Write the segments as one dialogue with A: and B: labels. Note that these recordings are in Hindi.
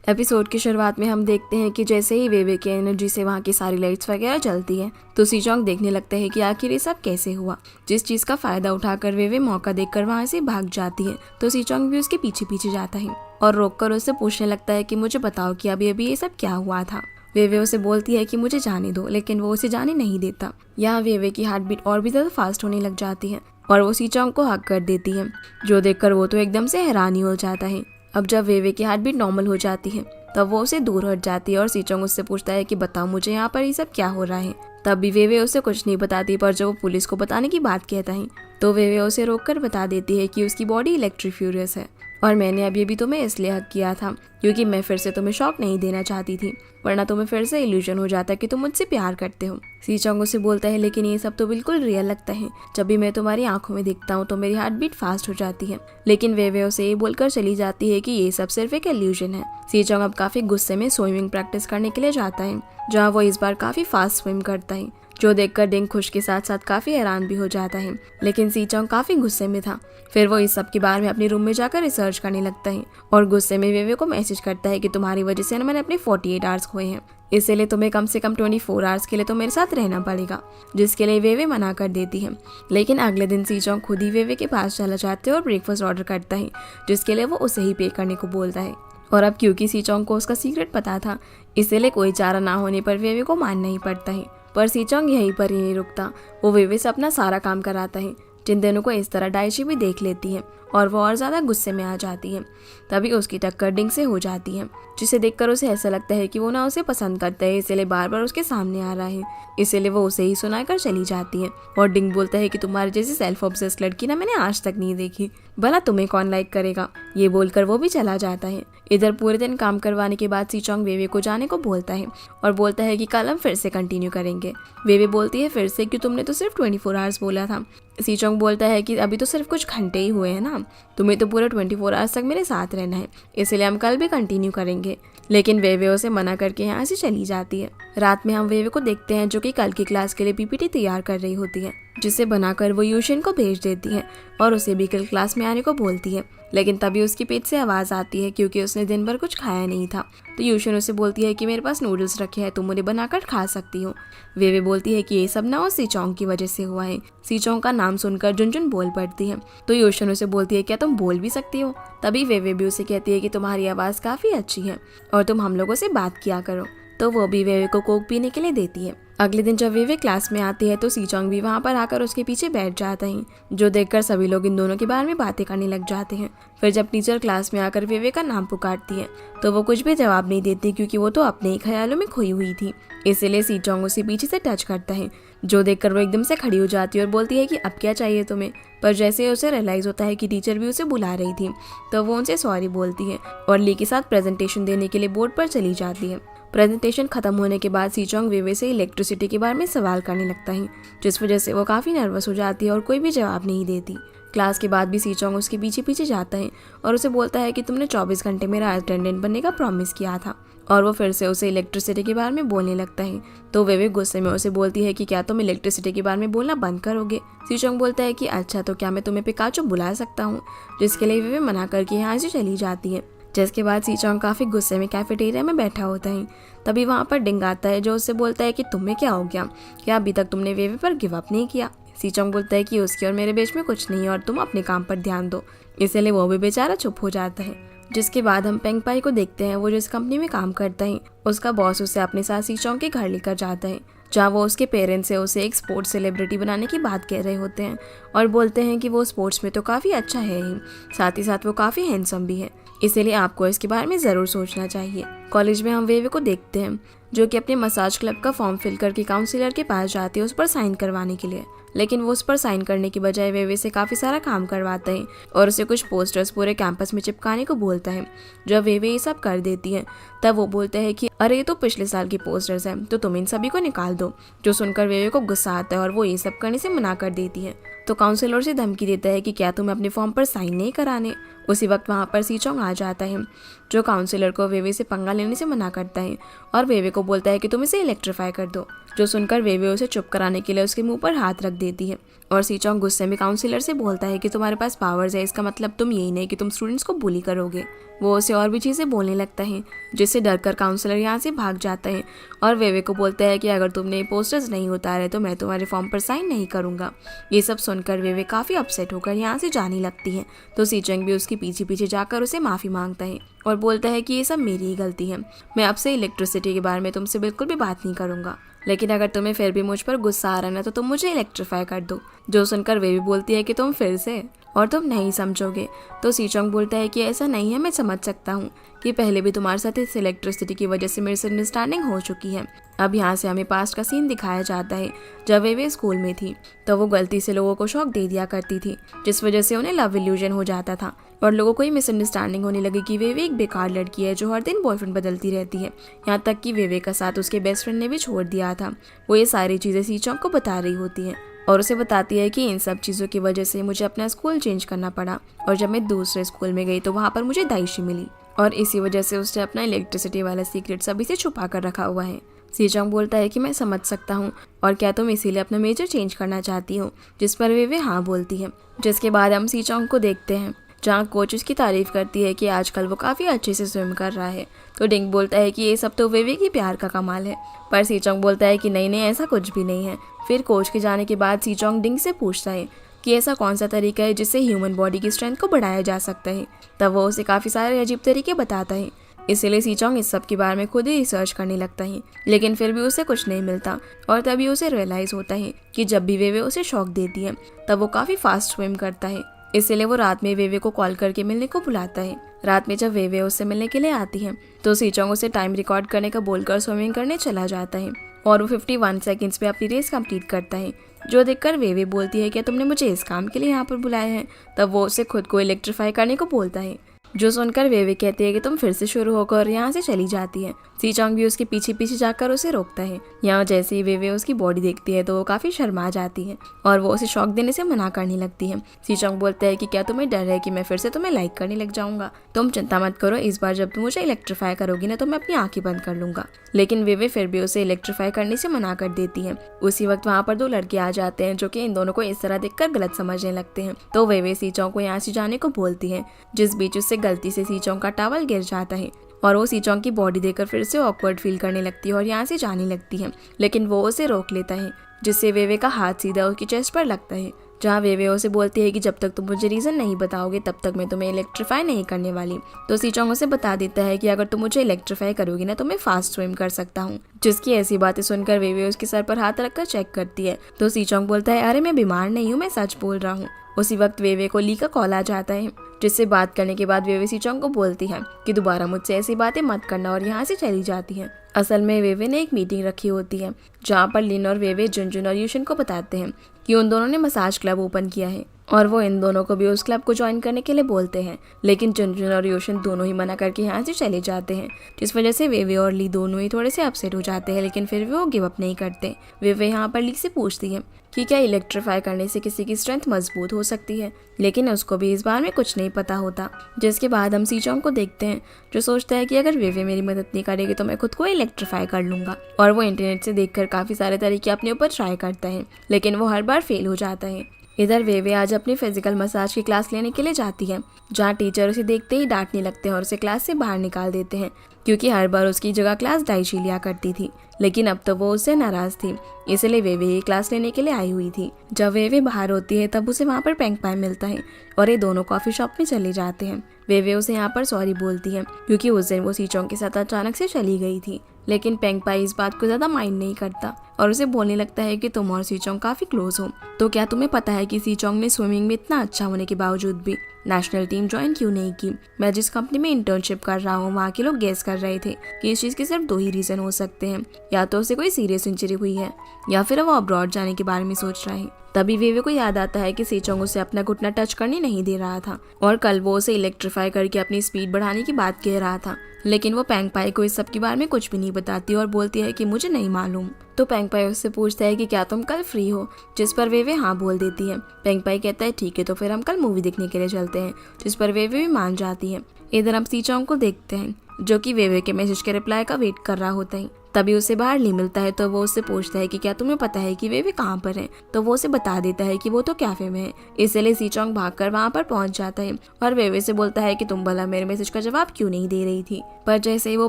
A: एपिसोड की शुरुआत में हम देखते हैं कि जैसे ही वेवे की एनर्जी से वहाँ की सारी लाइट्स वगैरह जलती है तो सीचोंग देखने लगता है कि आखिर ये सब कैसे हुआ। जिस चीज का फायदा उठाकर वेवे मौका देखकर वहाँ से भाग जाती है तो सीचोंग भी उसके पीछे पीछे जाता है और रोककर उससे पूछने लगता है कि मुझे बताओ कि अभी अभी ये सब क्या हुआ था। वेवे उसे बोलती है कि मुझे जाने दो, लेकिन वो उसे जाने नहीं देता। यहाँ वेवे की हार्ट बीट और भी ज्यादा फास्ट होने लग जाती है और वो सीचोंग को हक कर देती है, जो देखकर वो तो एकदम से हैरान ही हो जाता है। अब जब वेवे की हार्ट बीट नॉर्मल हो जाती है तब वो उसे दूर हट जाती है और सीचोंग उससे पूछता है कि बताओ मुझे यहाँ पर ये सब क्या हो रहा है। तब भी वेवे उसे कुछ नहीं बताती, पर जब वो पुलिस को बताने की बात कहता है तो वेवे उसे रोककर बता देती है कि उसकी बॉडी इलेक्ट्रीफ्यूरियस है और मैंने अभी अभी तुम्हें इसलिए हक किया था क्योंकि मैं फिर से तुम्हें शॉक नहीं देना चाहती थी, वरना तुम्हें फिर से इल्यूजन हो जाता कि तुम मुझसे प्यार करते हो। सीचोंग उसे बोलता है लेकिन ये सब तो बिल्कुल रियल लगता है, जब भी मैं तुम्हारी आंखों में दिखता हूँ तो मेरी हार्ट बीट फास्ट हो जाती है। लेकिन वेवे उसे ये बोलकर चली जाती है कि ये सब सिर्फ एक इल्यूजन है। सीचोंग अब काफी गुस्से में स्विमिंग प्रैक्टिस करने के लिए जाता है, जहाँ वो इस बार काफी फास्ट स्विम करता है, जो देखकर डिंग खुश के साथ साथ काफी हैरान भी हो जाता है। लेकिन सीचोंग काफी गुस्से में था। फिर वो इस सब के बारे में अपने रूम में जाकर रिसर्च करने लगता है और गुस्से में वेवे को मैसेज करता है कि तुम्हारी वजह से मैंने अपने 48 आवर्स खोए हैं, इसलिए तुम्हें कम से कम 24 आवर्स के लिए तो मेरे साथ रहना पड़ेगा, जिसके लिए वेवे मना कर देती है। लेकिन अगले दिन सीचोंग खुद ही वेवे के पास चला जाता है और ब्रेकफास्ट ऑर्डर करता है, जिसके लिए वो उसे ही पे करने को बोलता है। और अब क्योंकि सीचोंग को उसका सीक्रेट पता था, इसलिए कोई चारा ना होने पर वेवे को मानना ही पड़ता है। पर सीचोंग यहीं पर ही नहीं रुकता, वो वेवे से अपना सारा काम कराता है। जिन दोनों को इस तरह डाइची भी देख लेती है और वो और ज्यादा गुस्से में आ जाती है। तभी उसकी टक्कर डिंग से हो जाती है, जिसे देखकर उसे ऐसा लगता है कि वो ना उसे पसंद करता है, इसलिए बार बार उसके सामने आ रहा है, इसलिए वो उसे ही सुनाकर चली जाती है। और डिंग बोलता है कि तुम्हारे जैसी सेल्फ ऑब्सेस्ड लड़की ना मैंने आज तक नहीं देखी, भला तुम्हें कौन लाइक करेगा। ये बोलकर वो भी चला जाता है। इधर पूरे दिन काम करवाने के बाद सीचोंग वेवे को जाने को बोलता है और बोलता है कि कल हम फिर से कंटिन्यू करेंगे। वेवे बोलती है फिर से कि तुमने तो सिर्फ 24 आवर्स बोला था। सीचोंग बोलता है कि अभी तो सिर्फ कुछ घंटे ही हुए हैं ना, तुम्हें तो पूरे 24 आवर्स तक मेरे साथ रहना है, इसलिए हम कल भी कंटिन्यू करेंगे। लेकिन वेवे उसे मना करके यहाँ से चली जाती है। रात में हम वेवे को देखते हैं जो कि कल की क्लास के लिए पीपीटी तैयार कर रही होती है, जिसे बनाकर वो यूशिन को भेज देती है और उसे भी कल क्लास में आने को बोलती है। लेकिन तभी उसकी पेट से आवाज आती है क्योंकि उसने दिन भर कुछ खाया नहीं था। तो यूशिन उसे बोलती है कि मेरे पास नूडल्स रखे हैं, तुम उन्हें बनाकर खा सकती हो। वेवे बोलती है कि ये सब ना उस सीचोंग की वजह से हुआ है। सीचोंग का नाम सुनकर जुनजुन बोल पड़ती है, तो यूशिन उसे बोलती है क्या तुम बोल भी सकती हो। तभी वेवे भी उसे कहती है कि तुम्हारी आवाज काफी अच्छी है और तुम हम लोगों से बात किया करो। तो वो भी वेवे को कोक पीने के लिए देती है। अगले दिन जब वेवे क्लास में आती है तो सीचोंग भी वहाँ पर आकर उसके पीछे बैठ जाता है, जो देखकर सभी लोग इन दोनों के बारे में बातें करने लग जाते हैं। फिर जब टीचर क्लास में आकर वेवे का नाम पुकारती है तो वो कुछ भी जवाब नहीं देती, क्योंकि वो तो अपने ही ख्यालों में खोई हुई थी। इसलिए सीचोंग उसे पीछे से टच करता है, जो देखकर वो एकदम से खड़ी हो जाती है और बोलती है कि अब क्या चाहिए तुम्हें। पर जैसे उसे रियलाइज होता है कि टीचर भी उसे बुला रही थी तो वो उनसे सॉरी बोलती है और ली के साथ प्रेजेंटेशन देने के लिए बोर्ड पर चली जाती है। प्रेजेंटेशन खत्म होने के बाद सीचोंग वेवे से इलेक्ट्रिसिटी के बारे में सवाल करने लगता है, जिस वजह से वो काफ़ी नर्वस हो जाती है और कोई भी जवाब नहीं देती। क्लास के बाद भी सीचोंग उसके पीछे पीछे जाता है और उसे बोलता है कि तुमने 24 घंटे मेरा अटेंडेंट बनने का प्रॉमिस किया था। और वो फिर से उसे इलेक्ट्रिसिटी के बारे में बोलने लगता है। तो वेवे गुस्से में उसे बोलती है कि क्या तुम इलेक्ट्रिसिटी के बारे में बोलना बंद करोगे। सीचोंग बोलता है कि अच्छा तो क्या मैं तुम्हें पिकाचू बुला सकता हूँ, जिसके लिए वेवे मना करके यहाँ से चली जाती है। जिसके बाद सीचोंग काफी गुस्से में कैफेटेरिया में बैठा होता है। तभी वहाँ पर डिंग आता है, जो उससे बोलता है कि तुम्हें क्या हो गया, क्या अभी तक तुमने वेवे पर गिव अप नहीं किया। सीचोंग बोलता है कि उसके और मेरे बीच में कुछ नहीं और तुम अपने काम पर ध्यान दो, इसलिए वो भी बेचारा चुप हो जाता है। जिसके बाद हम पेंगपाई को देखते हैं, वो जिस कंपनी में काम करता है उसका बॉस उसे अपने साथ सीचोंग के घर लेकर जाता है, जहाँ वो उसके पेरेंट्स से उसे एक स्पोर्ट्स सेलिब्रिटी बनाने की बात कह रहे होते हैं और बोलते हैं कि वो स्पोर्ट्स में तो काफ़ी अच्छा है ही, साथ ही साथ वो काफ़ी हैंडसम भी है, इसीलिए आपको इसके बारे में ज़रूर सोचना चाहिए। कॉलेज में हम वेवे को देखते हैं, जो कि अपने मसाज क्लब का फॉर्म फिल करके काउंसिलर के पास जाती है उस पर साइन करवाने के लिए। लेकिन वो उस पर साइन करने की बजाय वेवे से काफ़ी सारा काम करवाता है और उसे कुछ पोस्टर्स पूरे कैंपस में चिपकाने को बोलता है। जब वेवे ये सब कर देती है तब वो बोलता है कि अरे ये तो पिछले साल की पोस्टर्स हैं, तो तुम इन सभी को निकाल दो। जो सुनकर वेवे को गुस्सा आता है और वो ये सब करने से मना कर देती है। तो काउंसिलर से धमकी देता है कि क्या तुम्हें अपने फॉर्म पर साइन नहीं कराने। उसी वक्त वहाँ पर सीचोंग आ जाता है, जो काउंसिलर को वेवे से पंगा लेने से मना करता है और वेवे को बोलता है कि तुम इसे इलेक्ट्रीफाई कर दो। जो सुनकर वेवे उसे चुप कराने के लिए उसके मुंह पर हाथ रख देती है। और सीचोंग गुस्से में काउंसिलर से बोलता है कि तुम्हारे पास पावर्स है, इसका मतलब तुम यही नहीं कि तुम स्टूडेंट्स को बुली करोगे। वो उसे और भी चीज़ें बोलने लगता है, जिससे डरकर काउंसलर यहाँ से भाग जाता है और वेवे को बोलता है कि अगर तुमने पोस्टर्स नहीं उतारे तो मैं तुम्हारे फॉर्म पर साइन नहीं करूँगा। ये सब सुनकर वेवे काफ़ी अपसेट होकर यहाँ से जाने लगती है। तो सीचोंग भी उसके पीछे पीछे जाकर उसे माफ़ी मांगता है और बोलता है कि ये सब मेरी ही गलती है, मैं अब से इलेक्ट्रिसिटी के बारे में तुमसे बिल्कुल भी बात नहीं करूँगा, लेकिन अगर तुम्हें फिर भी मुझ पर गुस्सा आ रहा है तो तुम मुझे इलेक्ट्रीफाई कर दो। जो सुनकर वे भी बोलती है कि तुम फिर से और तुम नहीं समझोगे। तो सीचोंग बोलता है कि ऐसा नहीं है, मैं समझ सकता हूँ कि पहले भी तुम्हारे साथ इस इलेक्ट्रिसिटी की वजह से मिसअंडरस्टैंडिंग हो चुकी है। अब यहाँ से हमें पास्ट का सीन दिखाया जाता है जब वे स्कूल में थी, तो वो गलती से लोगों को शॉक दे दिया करती थी, जिस वजह से उन्हें लव इल्यूजन हो जाता था और लोगों को ये मिसअंडरस्टैंडिंग होने लगी कि वे एक बेकार लड़की है जो हर दिन बॉयफ्रेंड बदलती रहती है। यहाँ तक कि वेवे का साथ उसके बेस्ट फ्रेंड ने भी छोड़ दिया था। वो ये सारी चीज़ें सीचोंग को बता रही होती है और उसे बताती है कि इन सब चीज़ों की वजह से मुझे अपना स्कूल चेंज करना पड़ा और जब मैं दूसरे स्कूल में गई तो वहाँ पर मुझे दाइशी मिली और इसी वजह से उसने अपना इलेक्ट्रिसिटी वाला सीक्रेट सभी से छुपा कर रखा हुआ है। सीचोंग बोलता है कि मैं समझ सकता हूँ और क्या तुम इसीलिए अपना मेजर चेंज करना चाहती हो, जिस पर वे हाँ बोलती है। जिसके बाद हम सीचोंग को देखते हैं जहाँ कोच उसकी तारीफ करती है कि आजकल वो काफ़ी अच्छे से स्विम कर रहा है। तो डिंग बोलता है कि ये सब तो वेवे की प्यार का कमाल है, पर सीचोंग बोलता है कि नहीं ऐसा कुछ भी नहीं है। फिर कोच के जाने के बाद सीचोंग डिंग से पूछता है कि ऐसा कौन सा तरीका है जिससे ह्यूमन बॉडी की स्ट्रेंथ को बढ़ाया जा सकता है। तब वो उसे काफ़ी सारे अजीब तरीके बताता है। इसीलिए सीचोंग इस सब के बारे में खुद ही रिसर्च करने लगता है, लेकिन फिर भी उसे कुछ नहीं मिलता और तभी उसे रियलाइज़ होता है कि जब भी वेवे उसे शॉक देती है तब वो काफ़ी फास्ट स्विम करता है। इसलिए वो रात में वेवे को कॉल करके मिलने को बुलाता है। रात में जब वेवे उससे मिलने के लिए आती है तो सीचोंग उसे टाइम रिकॉर्ड करने का बोलकर स्विमिंग करने चला जाता है और वो 51 सेकंड्स में अपनी रेस कंप्लीट करता है। जो देखकर वेवे बोलती है क्या तुमने मुझे इस काम के लिए यहाँ पर बुलाया है। तब वो उसे खुद को इलेक्ट्रीफाई करने को बोलता है, जो सुनकर वेवे कहती है कि तुम फिर से शुरू होकर यहाँ से चली जाती है। सीचोंग भी उसके पीछे पीछे जाकर उसे रोकता है। यहाँ जैसे ही वेवे उसकी बॉडी देखती है तो वो काफी शर्मा जाती है और वो उसे शॉक देने से मना करने लगती है। सीचोंग बोलता है कि क्या तुम्हें डर है कि मैं फिर से तुम्हें लाइक करने लग जाऊंगा। तुम चिंता मत करो, इस बार जब तुम मुझे इलेक्ट्रीफाई करोगी ना तो मैं अपनी आंखें बंद कर लूंगा। लेकिन वेवे फिर भी उसे इलेक्ट्रीफाई करने से मना कर देती है। उसी वक्त वहाँ पर दो लड़के आ जाते हैं जो कि इन दोनों को इस तरह देखकर गलत समझने लगते हैं। तो वेवे सीचोंग को यहाँ से जाने को बोलती है, जिस बीच उससे गलती से सीचोंग का टॉवल गिर जाता है और वो सीचोंग की बॉडी देखकर फिर से ऑकवर्ड फील करने लगती है और यहाँ से जाने लगती है। लेकिन वो उसे रोक लेता है, जिससे वेवे का हाथ सीधा उसकी चेस्ट पर लगता है, जहाँ वेवे उसे बोलती है कि जब तक तुम मुझे रीजन नहीं बताओगे तब तक मैं तुम्हें इलेक्ट्रीफाई नहीं करने वाली। तो सीचोंग उसे बता देता है कि अगर तुम मुझे इलेक्ट्रीफाई करोगी ना तो मैं फास्ट स्विम कर सकता हूँ। जिसकी ऐसी बातें सुनकर वेवे उसके सर पर हाथ रखकर चेक करती है। तो सीचोंग बोलता है अरे मैं बीमार नहीं हूँ, मैं सच बोल रहा हूँ। उसी वक्त वेवे को ली का कॉल आ जाता है, जिससे बात करने के बाद वेवे सीचोंग को बोलती है कि दोबारा मुझसे ऐसी बातें मत करना और यहाँ से चली जाती है। असल में वेवे ने एक मीटिंग रखी होती है जहाँ पर लिन और वेवे जुनजुन और यूशन को बताते हैं कि उन दोनों ने मसाज क्लब ओपन किया है और वो इन दोनों को भी उस क्लब को ज्वाइन करने के लिए बोलते हैं। लेकिन जुनजुन और यूशन दोनों ही मना करके यहाँ से चले जाते हैं, जिस वजह से वेवे और ली दोनों ही थोड़े से अपसेट हो जाते हैं। लेकिन फिर भी वो गिव अप नहीं करते। वेवे यहाँ पर ली से पूछती है कि क्या इलेक्ट्रीफाई करने से किसी की स्ट्रेंथ मजबूत हो सकती है, लेकिन उसको भी इस बारे में कुछ नहीं पता होता। जिसके बाद हम सीचोंग को देखते हैं जो सोचता है कि अगर वेवे मेरी मदद नहीं करेगी तो मैं खुद को इलेक्ट्रीफाई कर लूंगा और वो इंटरनेट से देखकर काफी सारे तरीके अपने ऊपर ट्राई करता है, लेकिन वो हर बार फेल हो जाता है। इधर वेवे आज अपनी फिजिकल मसाज की क्लास लेने के लिए जाती है, जहाँ टीचर उसे देखते ही डांटने लगते हैं और उसे क्लास से बाहर निकाल देते हैं, क्योंकि हर बार उसकी जगह क्लास दाइशी लिया करती थी। लेकिन अब तो वो उससे नाराज थी, इसलिए वेवे ये क्लास लेने के लिए आई हुई थी। जब वेवे बाहर होती है तब उसे वहाँ पर पेंगपाई मिलता है और ये दोनों कॉफी शॉप में चले जाते हैं। वेवे उसे यहाँ पर सॉरी बोलती है क्योंकि उस दिन वो सीचोंग के साथ अचानक से चली गई थी। लेकिन पेंगपाई इस बात को ज्यादा माइंड नहीं करता और उसे बोलने लगता है कि तुम और सीचोंग काफी क्लोज हो, तो क्या तुम्हें पता है कि सीचोंग ने स्विमिंग में इतना अच्छा होने के बावजूद भी नेशनल टीम ज्वाइन क्यों नहीं की। मैं जिस कंपनी में इंटर्नशिप कर रहा हूँ वहाँ के लोग गेस कर रहे थे कि इस चीज के सिर्फ दो ही रीजन हो सकते हैं, या तो उसे कोई सीरियस इंजरी हुई है या फिर वो अब्रॉड जाने के बारे में सोच रहा है। तभी वेवे को याद आता है कि सीचोंग उसे अपना घुटना टच करने नहीं दे रहा था और कल वो उसे इलेक्ट्रीफाई करके अपनी स्पीड बढ़ाने की बात कह रहा था। लेकिन वो पेंगपाई को इस सब के बारे में कुछ भी नहीं बताती और बोलती है कि मुझे नहीं मालूम। तो पेंगपाई उससे पूछता है कि क्या तुम कल फ्री हो, जिस पर वेवे हाँ बोल देती है। पेंगपाई कहता है ठीक है तो फिर हम कल मूवी देखने के लिए चलते हैं, जिस पर वेवे भी मान जाती है। इधर हम सीचोंग को देखते हैं जो कि वेवे के मैसेज के रिप्लाई का वेट कर रहा होता है। तभी उसे बाहर ली मिलता है तो वो उससे पूछता है कि क्या तुम्हें पता है कि वे कहाँ पर है। तो वो उसे बता देता है कि वो तो कैफे में है। इसलिए सी चोंग भागकर वहाँ पर पहुंच जाता है और वे से बोलता है कि तुम भला मेरे मैसेज का जवाब क्यों नहीं दे रही थी। पर जैसे ही वो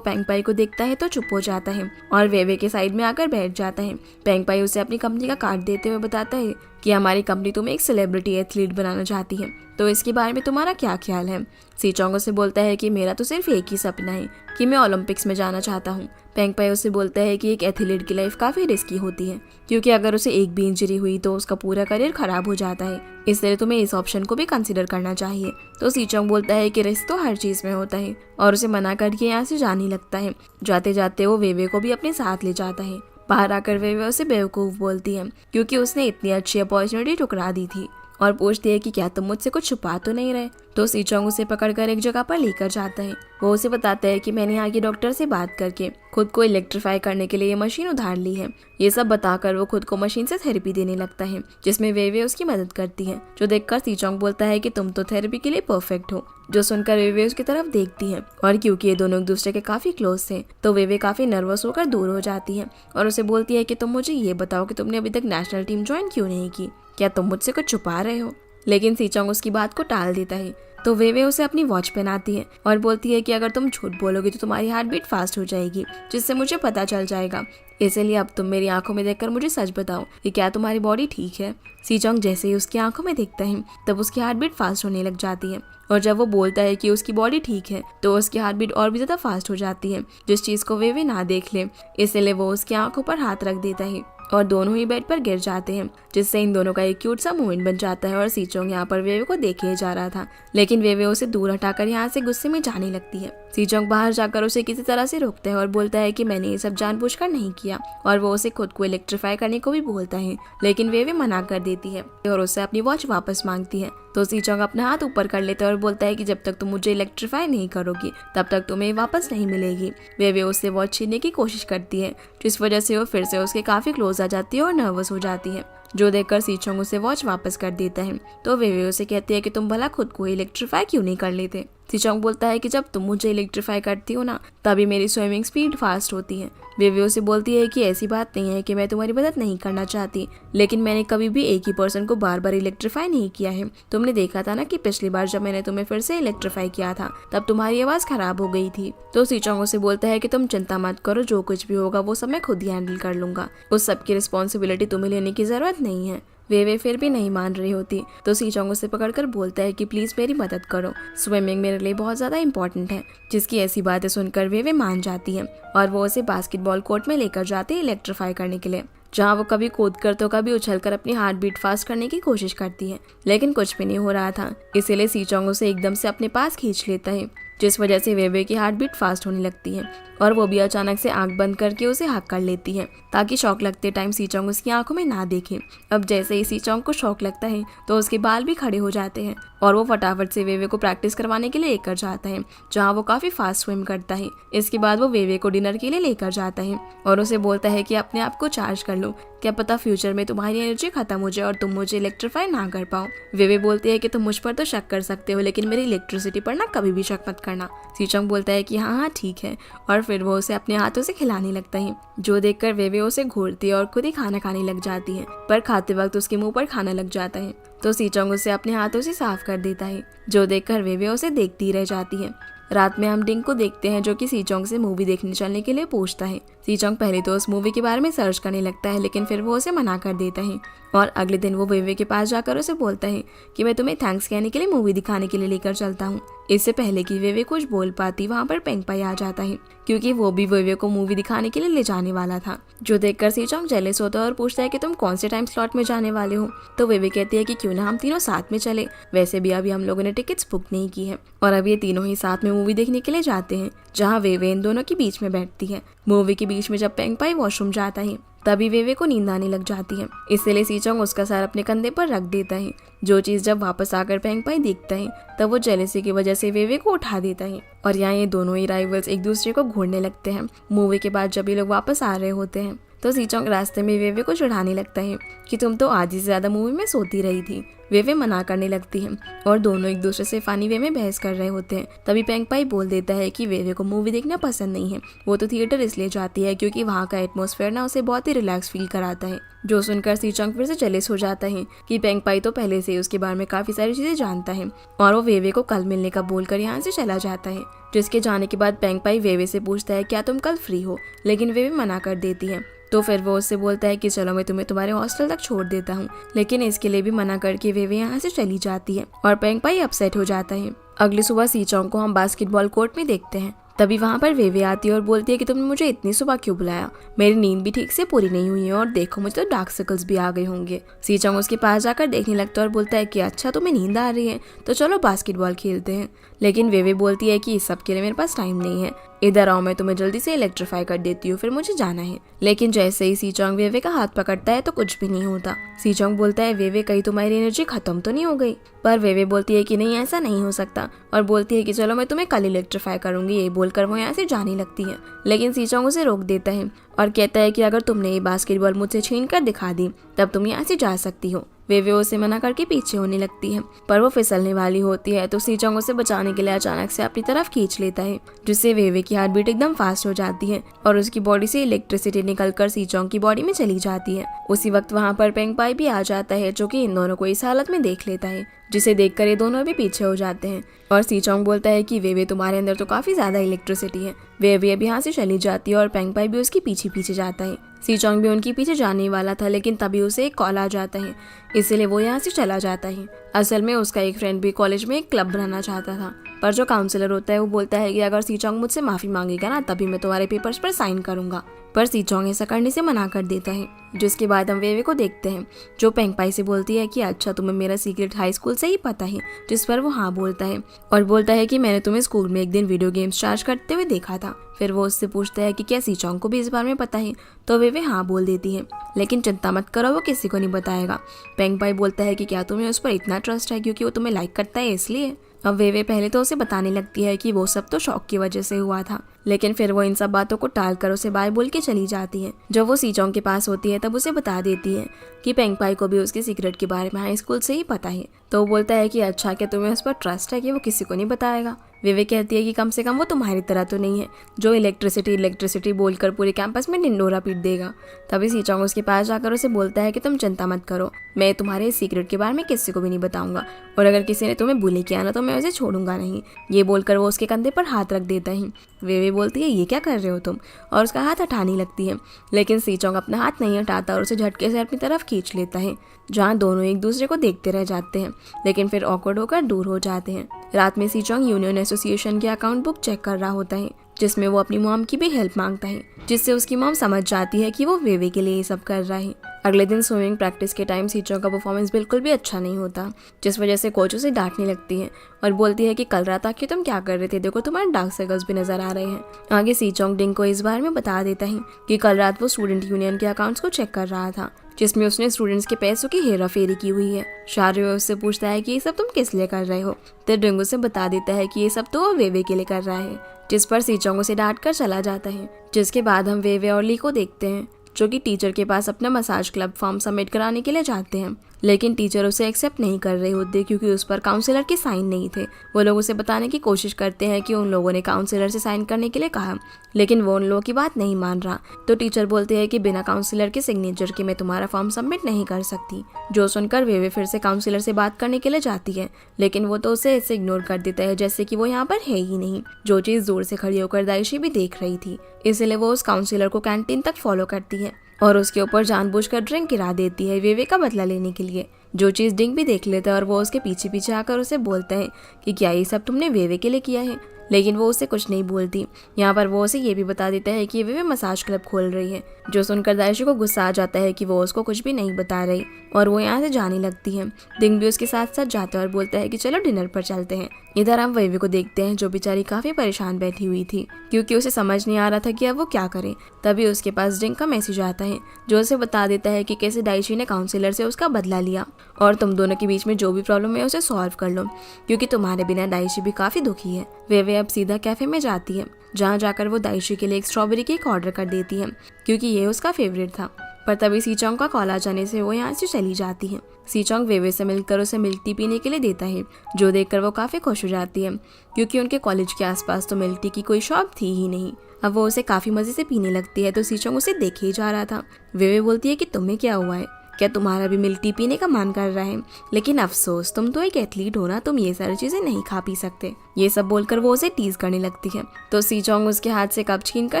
A: पेंगपाई को देखता है तो चुप हो जाता है और वे के साइड में आकर बैठ जाता है। पेंगपाई उसे अपनी कंपनी का कार्ड देते हुए बताता है कि हमारी कंपनी तुम्हें एक सेलिब्रिटी एथलीट बनाना चाहती है, तो इसके बारे में तुम्हारा क्या ख्याल है। सी चोंग उसे बोलता है कि मेरा तो सिर्फ एक ही सपना है कि मैं ओलंपिक्स में जाना चाहता हूँ। पेंगपाई उसे बोलता है कि एक एथलीट की लाइफ काफी रिस्की होती है, क्योंकि अगर उसे एक भी इंजरी हुई तो उसका पूरा करियर खराब हो जाता है, इसलिए तुम्हें इस ऑप्शन को भी कंसिडर करना चाहिए। तो सी चोंग बोलता है कि रिस्क तो हर चीज में होता है और उसे मना करके यहाँ से जाने लगता है। जाते जाते वो वे को भी अपने साथ ले जाता है। बाहर आकर वे उसे बेवकूफ बोलती है क्योंकि उसने इतनी अच्छी अपॉर्चुनिटी ठुकरा दी थी और पूछती है कि क्या तुम मुझसे कुछ छुपा तो नहीं रहे। तो सी चोंग उसे पकड़कर एक जगह पर लेकर जाता है। वो उसे बताता है कि मैंने यहाँ की डॉक्टर से बात करके खुद को इलेक्ट्रीफाई करने के लिए ये मशीन उधार ली है। ये सब बताकर वो खुद को मशीन से थेरेपी देने लगता है, जिसमें वे उसकी मदद करती है। जो देखकर सी चोंग बोलता है कि तुम तो थेरेपी के लिए परफेक्ट हो। जो सुनकर वे उसकी तरफ देखती है और क्योंकि ये दोनों एक दूसरे के काफी क्लोज थे तो वे काफी नर्वस होकर दूर हो जाती है और उसे बोलती है कि तुम मुझे ये बताओ कि तुमने अभी तक नेशनल टीम ज्वाइन क्यों नहीं की, क्या तुम मुझसे कुछ छुपा रहे हो। लेकिन सी चोंग उसकी बात को टाल देता है। तो वे उसे अपनी वॉच पहनाती है और बोलती है कि अगर तुम झूठ बोलोगे तो तुम्हारी हार्ट बीट फास्ट हो जाएगी, जिससे मुझे पता चल जाएगा। इसलिए अब तुम मेरी आंखों में देखकर मुझे सच बताओ कि क्या तुम्हारी बॉडी ठीक है। सी चोंग जैसे ही उसकी आंखों में देखता है तब उसकी हार्ट बीट फास्ट होने लग जाती है और जब वो बोलता है कि उसकी बॉडी ठीक है तो उसकी हार्ट बीट और भी ज्यादा फास्ट हो जाती है, जिस चीज को वे ना देख ले। इसलिए वो उसकी आंखों पर हाथ रख देता है और दोनों ही बेड पर गिर जाते हैं, जिससे इन दोनों का एक क्यूट सा मूवमेंट बन जाता है। और सी चोंग यहाँ पर वे को देखे जा रहा था, लेकिन वे उसे दूर हटाकर यहाँ से गुस्से में जाने लगती है। सी चोंग बाहर जाकर उसे किसी तरह से रोकता है और बोलता है कि मैंने ये सब जानबूझकर नहीं किया, और वो उसे खुद को इलेक्ट्रीफाई करने को भी बोलता है, लेकिन वे मना कर देती है और उससे अपनी वॉच वापस मांगती है। तो सी चोंग अपना हाथ ऊपर कर लेता है और बोलता है कि जब तक तुम मुझे इलेक्ट्रीफाई नहीं करोगी तब तक तुम्हें वापस नहीं मिलेगी। वे उससे वॉच छीनने की कोशिश करती है, जिस वजह से वो फिर से उसके काफी क्लोज आ जाती है और नर्वस हो जाती है। जो देखकर सी चोंग उसे वॉच वापस कर देता है। तो वे उसे कहती है कि तुम भला खुद को इलेक्ट्रीफाई क्यों नहीं कर लेते। सी चोंग बोलता है कि जब तुम मुझे इलेक्ट्रीफाई करती हो ना तभी मेरी स्विमिंग स्पीड फास्ट होती है। वे उसे बोलती है कि ऐसी बात नहीं है कि मैं तुम्हारी मदद नहीं करना चाहती, लेकिन मैंने कभी भी एक ही पर्सन को बार बार इलेक्ट्रीफाई नहीं किया है। तुमने देखा था ना कि पिछली बार जब मैंने तुम्हें फिर से इलेक्ट्रीफाई किया था तब तुम्हारी आवाज खराब हो गई थी। तो सी चोंग उसे बोलता है कि तुम चिंता मत करो, जो कुछ भी होगा वो सब मैं खुद ही हैंडल कर लूंगा, उस सब की रिस्पॉन्सिबिलिटी तुम्हें लेने की जरूरत नहीं है। वे फिर भी नहीं मान रही होती तो सी चोंग उसे पकड़कर बोलता है कि प्लीज मेरी मदद करो, स्विमिंग मेरे लिए बहुत ज्यादा इंपॉर्टेंट है। जिसकी ऐसी बातें सुनकर वे मान जाती है और वो उसे बास्केटबॉल कोर्ट में लेकर जाते हैं इलेक्ट्रीफाई करने के लिए, जहाँ वो कभी कूद कर तो कभी उछलकर अपनी हार्ट बीट फास्ट करने की कोशिश करती है, लेकिन कुछ भी नहीं हो रहा था। इसीलिए सी चोंग उसे एकदम से अपने पास खींच लेता है, जिस वजह से वे की हार्ट बीट फास्ट होने लगती है और वो भी अचानक से आंख बंद करके उसे हक कर लेती है ताकि शॉक लगते टाइम सी चोंग उसकी आंखों में ना देखे। अब जैसे ही सी चोंग को शॉक लगता है तो उसके बाल भी खड़े हो जाते हैं और वो फटाफट से वे को प्रैक्टिस करवाने के लिए लेकर जाता है, जहाँ वो काफी फास्ट स्विम करता है। इसके बाद वो वे को डिनर के लिए लेकर जाता है और उसे बोलता है कि अपने आप को चार्ज कर लो, क्या पता फ्यूचर में तुम्हारी एनर्जी खत्म हो जाए और तुम मुझे इलेक्ट्रीफाई ना कर पाओ। वे बोलती है कि तुम मुझ पर तो शक कर सकते हो, लेकिन मेरी इलेक्ट्रिसिटी पर ना कभी भी शक मत करना। सी चोंग बोलता है कि हाँ ठीक है, और फिर वो उसे अपने हाथों से खिलाने लगता है, जो देखकर वे उसे घूरती है और खुद ही खाना खाने लग जाती है, पर खाते वक्त उसके मुंह पर खाना लग जाता है। तो सी चोंग उसे अपने हाथों से साफ कर देता है, जो देखकर वे उसे देखती रह जाती है। रात में हम डिंग को देखते हैं, जो कि सी चोंग से मूवी देखने चलने के लिए पूछता है। सी चोंग पहले तो उस मूवी के बारे में सर्च करने लगता है, लेकिन फिर वो उसे मना कर देता है और अगले दिन वो वे के पास जाकर उसे बोलता है कि मैं तुम्हें थैंक्स कहने के लिए मूवी दिखाने के लिए लेकर चलता हूँ। इससे पहले कि वे कुछ बोल पाती वहाँ पर पेंगपाई आ जाता है, क्योंकि वो भी वे को मूवी दिखाने के लिए ले जाने वाला था। जो देखकर सी चोंग जेलस होता है और पूछता है कि तुम कौन से टाइम स्लॉट में जाने वाले हो। तो वे कहती है कि क्यों ना हम तीनों साथ में चले, वैसे भी अभी हम लोगों ने टिकट्स बुक नहीं की है। और अब ये तीनों ही साथ में मूवी देखने के लिए जाते हैं, जहाँ वे इन दोनों के बीच में बैठती है। मूवी के बीच में जब पेंगपाई वॉशरूम जाता है तभी वे को नींद आने लग जाती है, इसलिए सी चोंग उसका सर अपने कंधे पर रख देता है। जो चीज जब वापस आकर पेंगपाई देखता है तब वो जेलसी की वजह से वे को उठा देता है और यहाँ ये दोनों ही राइवल्स एक दूसरे को घूरने लगते हैं। मूवी के बाद जब ये लोग वापस आ रहे होते हैं तो सीचोंग रास्ते में वेवे को चिढ़ाने लगता है कि तुम तो आधी से ज्यादा मूवी में सोती रही थी। वेवे मना करने लगती है और दोनों एक दूसरे से फनी वे में बहस कर रहे होते हैं। तभी पेंगपाई बोल देता है कि वेवे को मूवी देखना पसंद नहीं है, वो तो थिएटर इसलिए जाती है क्योंकि वहाँ का एटमॉस्फेयर ना उसे बहुत ही रिलैक्स फील कराता है। जो सुनकर सीचोंग फिर से जेलस हो जाता है कि पेंगपाई तो पहले से ही उसके बारे में काफी सारी चीजें जानता है और वो वेवे को कल मिलने का बोलकर यहाँ से चला जाता है। जिसके जाने के बाद पेंगपाई वेवे से पूछता है क्या तुम कल फ्री हो, लेकिन वेवे मना कर देती है। तो फिर वो उससे बोलता है कि चलो मैं तुम्हें तुम्हारे हॉस्टल तक छोड़ देता हूँ, लेकिन इसके लिए भी मना करके वेवे यहाँ से चली जाती है और पेंगपाई अपसेट हो जाता है। अगली सुबह सीचोंग को हम बास्केटबॉल कोर्ट में देखते हैं। तभी वहाँ पर वेवे आती है और बोलती है कि तुमने मुझे इतनी सुबह क्यों बुलाया, मेरी नींद भी ठीक से पूरी नहीं हुई है और देखो मुझे तो डार्क सर्कल्स भी आ गए होंगे। सीचोंग उसके पास जाकर देखने लगता है और बोलता है कि अच्छा तुम्हें नींद आ रही है तो चलो बास्केटबॉल खेलते हैं। लेकिन वेवे बोलती है कि इस सब के लिए मेरे पास टाइम नहीं है, इधर आओ मैं तुम्हें जल्दी से इलेक्ट्रीफाई कर देती हूँ, फिर मुझे जाना है। लेकिन जैसे ही सीचोंग वेवे का हाथ पकड़ता है तो कुछ भी नहीं होता। सीचोंग बोलता है वेवे कहीं तुम्हारी एनर्जी खत्म तो नहीं हो गई, पर वेवे बोलती है कि नहीं ऐसा नहीं हो सकता और बोलती है कि चलो मैं तुम्हें कल इलेक्ट्रीफाई करूंगी। ये बोलकर वो यहाँ से जाने लगती है, लेकिन सीचोंग उसे रोक देता है और कहता है कि अगर तुमने ये बास्केटबॉल मुझसे छीन कर दिखा दी तब तुम यहाँ से जा सकती हो। वेवे उसे मना करके पीछे होने लगती है, पर वो फिसलने वाली होती है तो सीचोंग उसे बचाने के लिए अचानक से अपनी तरफ खींच लेता है, जिससे वेवे की हार्ट बीट एकदम फास्ट हो जाती है और उसकी बॉडी से इलेक्ट्रिसिटी निकलकर सीचोंग की बॉडी में चली जाती है। उसी वक्त वहाँ पर पेंगपाई भी आ जाता है, जो कि इन दोनों को इस हालत में देख लेता है, जिसे देखकर ये दोनों भी पीछे हो जाते हैं। और सीचोंग बोलता है कि वेवे तुम्हारे अंदर तो काफी ज्यादा इलेक्ट्रिसिटी है। वेवे अभी यहाँ से चली जाती है और पेंगपाई भी उसके पीछे पीछे जाता है। सीचोंग भी उनके पीछे जाने वाला था, लेकिन तभी उसे एक कॉल आ जाता है, इसलिए वो यहाँ से चला जाता है। असल में उसका एक फ्रेंड भी कॉलेज में एक क्लब बनाना चाहता था, पर जो काउंसलर होता है वो बोलता है कि अगर सीचोंग मुझसे माफी मांगेगा ना तभी मैं तुम्हारे पेपर्स पर साइन करूंगा, पर सीचोंग ऐसा करने से मना कर देता है। जिसके बाद हम वेवे को देखते हैं, जो पेंगपाई से बोलती है कि अच्छा तुम्हें मेरा सीक्रेट हाई स्कूल से ही पता है, जिस पर वो हाँ बोलता है और बोलता है कि मैंने तुम्हें स्कूल में एक दिन वीडियो गेम्स चार्ज करते हुए देखा था। फिर वो उससे पूछता है कि क्या सीचोंग को भी इस बारे में पता है, तो वेवे हाँ बोल देती है, लेकिन चिंता मत करो वो किसी को नहीं बताएगा। पेंगपाई बोलता है कि क्या तुम्हें उस पर इतना ट्रस्ट है क्योंकि वो तुम्हें लाइक करता है इसलिए। अब वेवे पहले तो उसे बताने लगती है कि वो सब तो शौक की वजह से हुआ था, लेकिन फिर वो इन सब बातों को टालकर उसे बाय बोल के चली जाती है। जब वो सीचोंग के पास होती है तब उसे बता देती है कि पेंगपाई को भी उसके सीक्रेट के बारे में हाई स्कूल से ही पता है। तो वो बोलता है कि अच्छा क्या तुम्हें उस पर ट्रस्ट है कि वो किसी को नहीं बताएगा। वेवे कहती है कि कम से कम वो तुम्हारी तरह तो नहीं है जो इलेक्ट्रिसिटी बोलकर पूरे कैंपस में ढिंडोरा पीट देगा। तभी सीचोंग उसके पास जाकर उसे बोलता है कि तुम चिंता मत करो, मैं तुम्हारे सीक्रेट के बारे में किसी को भी नहीं बताऊंगा और अगर किसी ने तुम्हें बुली किया ना तो मैं उसे छोड़ूंगा नहीं। ये बोलकर वो उसके कंधे पर हाथ रख देता है। वेवे बोलती है ये क्या कर रहे हो तुम, और उसका हाथ हटाने लगती है, लेकिन सीचोंग अपना हाथ नहीं हटाता और उसे झटके से अपनी तरफ खींच लेता है, जहाँ दोनों एक दूसरे को देखते रह जाते हैं, लेकिन फिर ऑकवर्ड होकर दूर हो जाते हैं। रात में सीचोंग यूनियन एसोसिएशन की अकाउंट बुक चेक कर रहा होता है, जिसमें वो अपनी मॉम की भी हेल्प मांगता है, जिससे उसकी मॉम समझ जाती है कि वो वेवे के लिए ये सब कर रहा है। अगले दिन स्विमिंग प्रैक्टिस के टाइम सीचोंग का परफॉर्मेंस बिल्कुल भी अच्छा नहीं होता, जिस वजह से कोच उसे डांटने लगती है और बोलती है कि कल रात आके तुम क्या कर रहे थे, देखो तुम्हारे डार्क सर्कल्स भी नजर आ रहे हैं। आगे सीचोंग डिंग को इस बारे में बता देता है कि कल रात वो स्टूडेंट यूनियन के अकाउंट्स को चेक कर रहा था, जिसमें उसने स्टूडेंट्स के पैसों की हेरा फेरी की हुई है। शारियो उससे पूछता है कि ये सब तुम किस लिए कर रहे हो, तो डिंग उसे बता देता है कि ये सब तो वो वेवे के लिए कर रहा है, जिस पर सीचोंग उसे डांट कर चला जाता है। जिसके बाद हम वेवे और ली को देखते हैं, जो कि टीचर के पास अपना मसाज क्लब फॉर्म सबमिट कराने के लिए जाते हैं, लेकिन टीचर उसे एक्सेप्ट नहीं कर रहे होते क्योंकि उस पर काउंसलर के साइन नहीं थे। वो लोग उसे बताने की कोशिश करते हैं कि उन लोगों ने काउंसलर से साइन करने के लिए कहा, लेकिन वो उन लोगों की बात नहीं मान रहा। तो टीचर बोलते हैं कि बिना काउंसलर के सिग्नेचर के मैं तुम्हारा फॉर्म सबमिट नहीं कर सकती। जो सुनकर वेवे फिर से काउंसलर से बात करने के लिए जाती है, लेकिन वो तो उसे ऐसे इग्नोर कर देता है जैसे कि वो यहाँ पर है ही नहीं, जो चीज दूर से खड़ी होकर दाइशी भी देख रही थी। इसलिए वो उस काउंसलर को कैंटीन तक फॉलो करती है और उसके ऊपर जानबूझकर ड्रिंक गिरा देती है वेवे का बदला लेने के लिए, जो चीज डिंग भी देख लेता है और वो उसके पीछे पीछे आकर उसे बोलता है कि क्या ये सब तुमने वेवे के लिए किया है, लेकिन वो उसे कुछ नहीं बोलती। यहाँ पर वो उसे ये भी बता देता है कि वेवे मसाज क्लब खोल रही है, जो सुनकर दाइशी को गुस्सा आ जाता है कि वो उसको कुछ भी नहीं बता रही और वो यहाँ से जाने लगती है। डिंग भी उसके साथ साथ जाता है और बोलता है कि चलो डिनर पर चलते हैं। इधर हम वेवे को देखते हैं, जो बेचारी काफी परेशान बैठी हुई थी क्योंकि उसे समझ नहीं आ रहा था कि अब वो क्या करे। तभी उसके पास डिंग का मैसेज आता है, जो उसे बता देता है कि कैसे दाइशी ने काउंसलर से उसका बदला लिया और तुम दोनों के बीच में जो भी प्रॉब्लम है उसे सॉल्व कर लो, क्योंकि तुम्हारे बिना दाइशी भी काफी दुखी है। वेवे वेवे अब सीधा कैफे में जाती है, जहाँ जाकर वो दाइशी के लिए एक स्ट्रॉबेरी केक ऑर्डर कर देती है क्योंकि ये उसका फेवरेट था। पर तभी सीचोंग का कॉल आ जाने से वो यहाँ से चली जाती है। सीचोंग वेवे से मिलकर उसे मिल्क टी पीने के लिए देता है, जो देखकर वो काफी खुश हो जाती है क्योंकि उनके कॉलेज के आसपास तो मिल्क टी की कोई शॉप थी ही नहीं। अब वो उसे काफी मजे से पीने लगती है तो सीचोंग उसे देखे ही जा रहा था। वेवे बोलती है कि तुम्हें क्या हुआ है, क्या तुम्हारा भी मिल्क टी पीने का मन कर रहा है? लेकिन अफसोस, तुम तो एक एथलीट हो ना, तुम ये सारी चीजें नहीं खा पी सकते। ये सब बोलकर वो उसे टीज करने लगती है तो सीचोंग उसके हाथ से कप छीन कर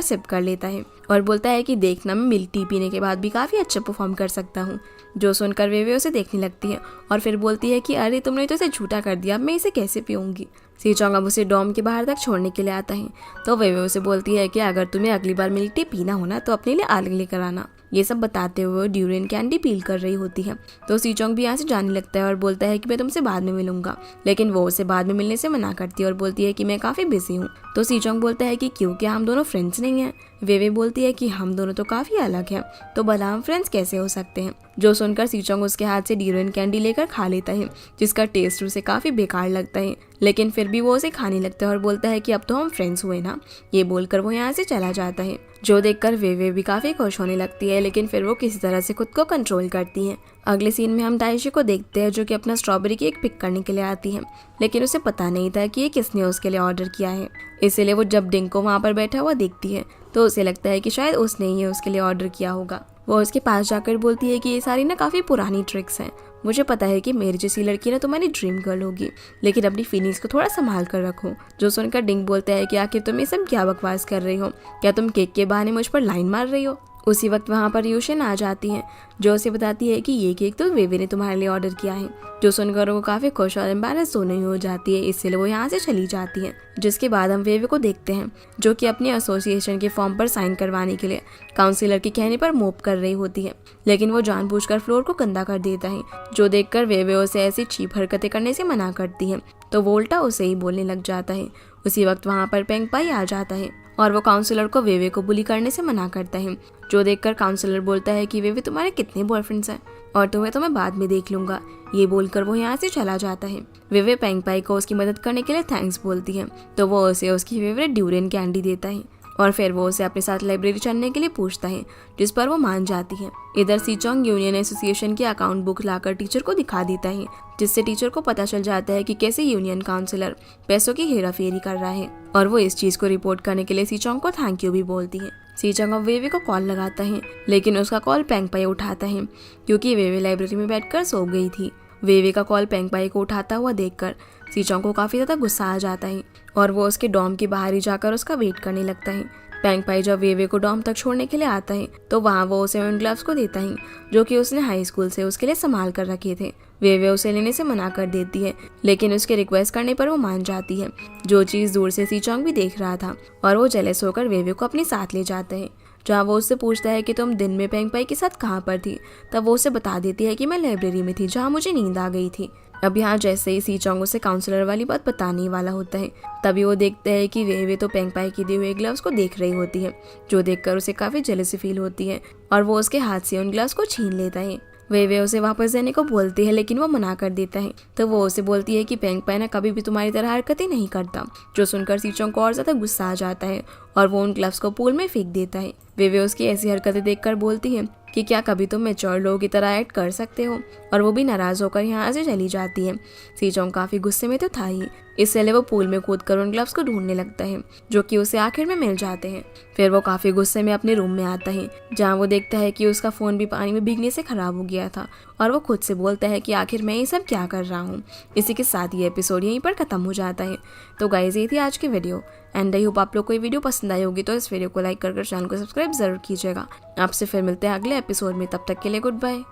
A: सिप कर लेता है और बोलता है कि देखना, मैं मिल्क टी पीने के बाद भी काफी अच्छा परफॉर्म कर सकता हूँ। जो सुनकर वेवे उसे देखने लगती है और फिर बोलती है कि अरे तुमने तो इसे झूठा कर दिया, अब मैं इसे कैसे पीऊंगी। सीचोंग अब उसे डॉम के बाहर तक छोड़ने के लिए आता है तो वेवे उसे बोलती है कि अगर तुम्हें अगली बार मिल्क टी पीना हो ना तो अपने लिए अलग लेकर आना। ये सब बताते हुए वो ड्यूरियन कैंडी पील कर रही होती है तो सीचोंग भी यहाँ से जाने लगता है और बोलता है कि मैं तुमसे बाद में मिलूंगा, लेकिन वो उसे बाद में मिलने से मना करती है और बोलती है कि मैं काफी बिजी हूँ। तो सीचोंग बोलता है कि क्यों, क्या हम दोनों फ्रेंड्स नहीं हैं? वेवे बोलती है कि हम दोनों तो काफी अलग हैं, तो भला हम फ्रेंड्स कैसे हो सकते हैं? जो सुनकर सीचोंग उसके हाथ से ड्यूरियन कैंडी लेकर खा लेता है, जिसका टेस्ट उसे काफी बेकार लगता है, लेकिन फिर भी वो उसे खाने लगता है और बोलता है कि अब तो हम फ्रेंड्स हुए ना। ये बोलकर वो यहाँ से चला जाता है, जो देखकर वेवे भी काफी खुश होने लगती है, लेकिन फिर वो किसी तरह से खुद को कंट्रोल करती है। अगले सीन में हम दाइशी को देखते हैं, जो कि अपना स्ट्रॉबेरी केक पिक करने के लिए आती है, लेकिन उसे पता नहीं था कि ये किसने उसके लिए ऑर्डर किया है। इसीलिए वो जब डिंग को वहाँ पर बैठा हुआ देखती है तो उसे लगता है कि शायद उसने ही उसके लिए ऑर्डर किया होगा। वो उसके पास जाकर बोलती है कि ये सारी ना काफी पुरानी ट्रिक्स हैं। मुझे पता है कि मेरी जैसी लड़की ना तुम्हारी ड्रीम गर्ल होगी, लेकिन अपनी फीलिंग्स को थोड़ा संभाल कर रखो। जो सुनकर डिंग बोलता है कि आखिर तुम ये सब क्या बकवास कर रही हो, क्या तुम केक के बहाने मुझ पर लाइन मार रही हो? उसी वक्त वहाँ पर यूशन आ जाती है, जो उसे बताती है कि ये केक तो वेवे ने तुम्हारे लिए ऑर्डर किया है। जो सुनकर वो काफी खुश और एम्बैरेस दोनों ही हो जाती है, इसलिए वो यहाँ से चली जाती है। जिसके बाद हम वेवे को देखते हैं, जो कि अपनी एसोसिएशन के फॉर्म पर साइन करवाने के लिए काउंसिलर के कहने पर मोप कर रही होती है, लेकिन वो जानबूझकर फ्लोर को गंदा कर देता है। जो देखकर वेवे उसे ऐसी चीप हरकतें करने से मना करती है तो वो उल्टा उसे ही बोलने लग जाता है। उसी वक्त वहाँ पर पेंग पाई आ जाता है और वो काउंसलर को वेवे को बुली करने से मना करता है। जो देखकर काउंसलर बोलता है कि वेवे, तुम्हारे कितने बॉयफ्रेंड्स हैं और तुम्हें तो मैं बाद में देख लूंगा। ये बोलकर वो यहाँ से चला जाता है। वेवे पेंग पाई को उसकी मदद करने के लिए थैंक्स बोलती है तो वो उसे उसकी फेवरेट ड्यूरियन कैंडी देता है और फिर वो उसे अपने साथ लाइब्रेरी चलने के लिए पूछता है, जिस पर वो मान जाती है। इधर सीचोंग यूनियन एसोसिएशन की अकाउंट बुक लाकर टीचर को दिखा देता है, जिससे टीचर को पता चल जाता है कि कैसे यूनियन काउंसिलर पैसों की हेराफेरी कर रहा है और वो इस चीज को रिपोर्ट करने के लिए सीचोंग को थैंक यू भी बोलती है। सीचोंग अब वेवे को कॉल लगाता है, लेकिन उसका कॉल पेंग पाई उठाता है क्योंकि वेवे लाइब्रेरी में बैठकर सो गई थी। वेवे का कॉल पेंग पाई को उठाता हुआ देखकर सीचोंग को काफी ज्यादा गुस्सा आ जाता है और वो उसके डॉम के बाहर ही जाकर उसका वेट करने लगता है। पेंग पाई जब वेवे को डॉम तक छोड़ने के लिए आता है तो वहाँ वो उसे उन ग्लव्स को देता है, जो कि उसने हाई स्कूल से उसके लिए संभाल कर रखे थे। वेवे उसे लेने से मना कर देती है, लेकिन उसके रिक्वेस्ट करने पर वो मान जाती है, जो चीज दूर से सीचोंग भी देख रहा था, और वो जेलस होकर वेवे को अपने साथ ले जाता है। जहाँ वो उससे पूछता है कि तुम दिन में पेंग पाई के साथ कहाँ पर थी, तब वो उसे बता देती है कि मैं लाइब्रेरी में थी, जहाँ मुझे नींद आ गई थी। अब यहाँ जैसे ही सीचोंग उसे काउंसलर वाली बात बताने वाला होता है, तभी वो देखता है कि वेवे तो पेंग पाई के दिए हुए ग्लव्स को देख रही होती है, जो देखकर उसे काफी जेलसी फील होती है और वो उसके हाथ से उन ग्लव्स को छीन लेता है। वेवे उसे वापस देने को बोलती है, लेकिन वो मना कर देता है, तो वो उसे बोलती है कि पेंग पाई ना कभी भी तुम्हारी तरह हरकतें नहीं करता। जो सुनकर सीचोंग को और ज्यादा गुस्सा आ जाता है और वो उन ग्लव्स को पूल में फेंक देता है। वेवे उसकी ऐसी हरकतें देखकर बोलती है कि क्या कभी तुम मैच्योर लोगों की तरह एक्ट कर सकते हो, और वो भी नाराज होकर यहाँ से चली जाती है। सीचोंग काफी गुस्से में तो था ही, इसलिए वो पूल में कूदकर उन ग्लव्स को ढूंढने लगता है, जो कि उसे आखिर में मिल जाते हैं। फिर वो काफी गुस्से में अपने रूम में आता है, जहाँ वो देखता है कि उसका फोन भी पानी में भीगने से खराब हो गया था, और वो खुद से बोलता है कि आखिर मैं ये सब क्या कर रहा हूँ। इसी के साथ ये एपिसोड यहीं पर खत्म हो जाता है। तो गाइस, ये थी आज की वीडियो, एंड आई होप आप लोग को ये वीडियो पसंद आई होगी, तो इस वीडियो को लाइक कर चैनल को सब्सक्राइब जरूर कीजिएगा। आपसे फिर मिलते हैं अगले एपिसोड में, तब तक के लिए गुड बाय।